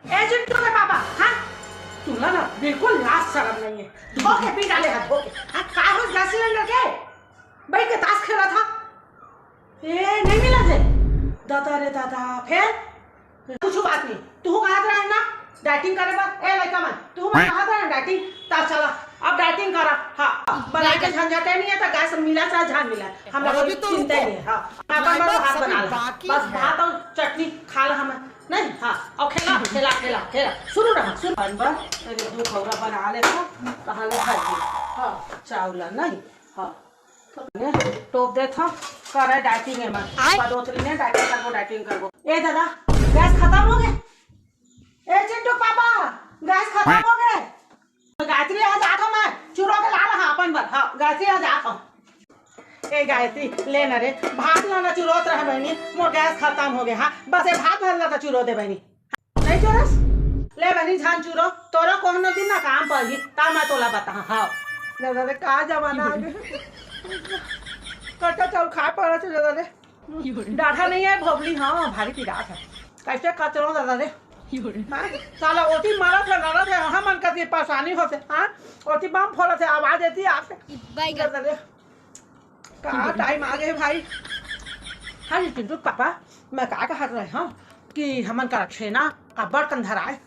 ए चिंटू के पापा, हाँ तुम्हारा ना बिल्कुल लाज शर्म नहीं है। धोखे पी डाले हैं धोखे। हाँ कागज गैस सिलेंडर के भाई के ताश खेला था, ए नहीं मिला थे। दादा रे दादा, फिर कुछ बात नहीं। तू कहा था ना डाइटिंग करे बस। ए लड़का मन तू मैं कहा था ना डाइटिंग, ता चला अब डाइटिंग करा। हाँ बना के झंझटे नहीं है तो गैस मिला चाहे झान मिला, हम लोग चिंता ही है। हाँ अपन बस भात बना ला, बस भात और चटनी खा ला हमें नहीं। हाँ और खेला खेला खेला खेला शुरू रहा शुरू बन दो खौरा बना ले तो कहाँ ले खाई। हाँ चावल नहीं। हाँ टोप दे था करे डाइटिंग है मैं दोतरी ने डाइटिंग करबो। ए दादा गैस खत्म हो गए। ए चिंटू पापा गैस खत्म हो गए। गायत्री आज आता मैं चूरो के ला रहा अपन पर। हाँ गायत्री आज आता। ए गायत्री ले ना रे भात लाना चुरोत रहा बहनी, मोर गैस खत्म हो गया। हाँ बस ए भात भरना था चुरो दे बहनी। नहीं चोरस ले बहनी झान चुरो तोरा कौन न दिन ना काम पर ही ता मैं तोला बता। हाँ दादा रे का जमाना आ गया, कटा चाउल खा पड़ा थे दादा रे। डाढ़ा नहीं है भोबली। हाँ भारी पिरात है कैसे खतरों दादा रे। हाँ साला ओटी मारा थे लड़ा थे वहाँ मन करती परेशानी होते। हाँ ओटी बम फोड़ा थे आवाज देती आपसे दादा रे। कहाँ टाइम आ गए भाई। हाँ जी चिंटू पापा मैं क्या कहा रहे हाँ कि हमन का छेना अब बर्तन धराए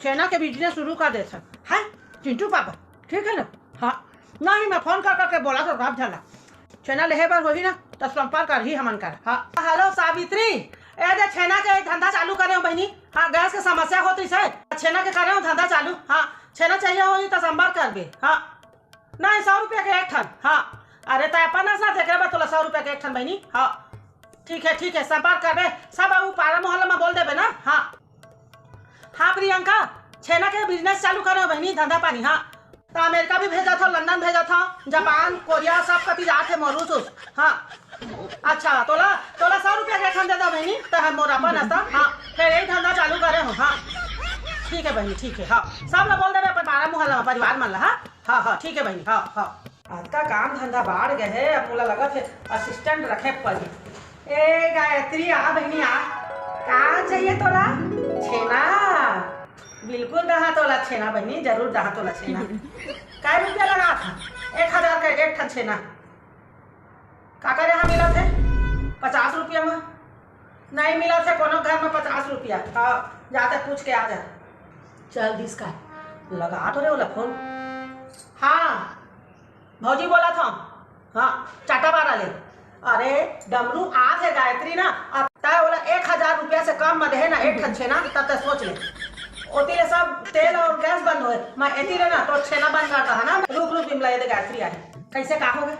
छेना के बिजनेस शुरू कर दे सर। हाँ चिंटू पापा ठीक है ना। हाँ नहीं मैं फोन कर करके बोला तो रात झाला छेना लेहे बार होगी ना तो संपर्क कर ही हमन कर। हाँ हेलो सावित्री ए दे छेना के धंधा चालू करे हो बहनी। हाँ गैस के समस्या होती है छेना के करे हो धंधा चालू। हाँ छेना चाहिए होगी तो संपर्क कर बे। हाँ नहीं 100 रुपये के एक ठन। हाँ अरे तो अपन ना देख रहे तोला 100 रुपये के एक ठन बहनी। हाँ ठीक है संपर्क कर बे सब अब पारा मोहल्ला में बोल देबे ना। हाँ हाँ प्रियंका छेना के बिजनेस चालू करे हो बहनी धंधा पानी। हाँ तो अमेरिका भी भेजा था, लंदन भेजा था, जापान कोरिया सब कति जाते मॉरिशस। हाँ अच्छा तोला 100 रुपया के ठन दे दो बहनी तो हम मोर अपन हस्ता। हाँ फिर यही धंधा चालू करे हो। हाँ ठीक है बहनी ठीक है। हाँ सब लोग बोल देवे अपन पारा मोहल्ला में परिवार मन ला। हाँ हाँ ठीक है बहनी। हाँ हाँ आज का काम धंधा बाढ़ गए है अब मोला लगा थे असिस्टेंट रखे पड़ी। ए गायत्री आ बहनी आ कहाँ चाहिए तोला छेना बिल्कुल रहा तोला छेना बहनी जरूर रहा तोला छेना। क्या रुपया लगा था 1000 का एक ठन छेना का करे यहाँ मिला थे 50 रुपया में नहीं मिला थे कोनो घर में 50 रुपया। हाँ जाते पूछ के आ जा चल दिस का लगा तो रे बोला फोन। हाँ भौजी बोला था हाँ चाटा बारा ले। अरे डमरू आज है गायत्री ना अब तय बोला 1000 रुपया से कम में रहे ना एक ठन छेना तब तक सोच ले ओती ले सब तेल और गैस बंद हो मैं एती रे ना तो छेना बंद करता है ना। रुक बिमला दे गायत्री आई कैसे का हो गए।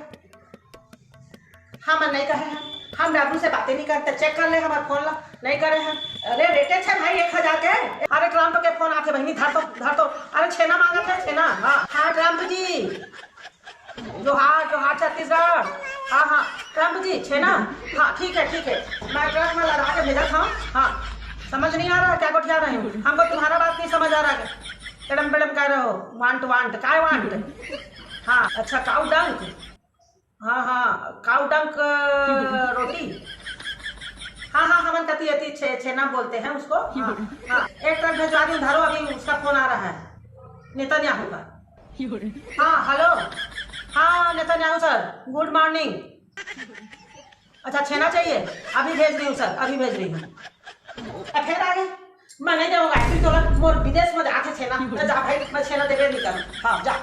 हाँ मैं नहीं कहे हैं हम डबरू से बातें नहीं करते चेक कर ले हमारे फोन ला नहीं करे हैं। अरे रेटे छे भाई 1000 के। अरे ट्रम्प के फोन आते बहनी धर तो अरे छेना मांगा था छेना। हाँ हाँ ट्रम्प जी जोहार छत्तीसगढ़। हाँ हाँ ट्रम्प जी छेना। हाँ ठीक है मैं ट्रक में लगा के भेजा था। हाँ समझ नहीं आ रहा क्या गोठिया रहे हो हमको तुम्हारा बात नहीं समझ आ रहा है। टेडम पेडम कह रहे हो वांट काय वांट। हाँ अच्छा काउ डंक। हाँ काउ डंक रोटी। हाँ हमन कती छेना बोलते हैं उसको। हाँ एक ट्रक भेजवा दी धरो अभी उसका फोन आ रहा है नेतन्याहू का। हाँ हेलो हाँ नेतन्याहू सर गुड मॉर्निंग। अच्छा छेना चाहिए अभी भेज रही हूँ सर अभी भेज रही हूँ। फिर आ गए मैं नहीं जाऊँगा तो मोर विदेश में जाके छेना जा भाई मैं छेना देवे नहीं करूँ। हाँ जा।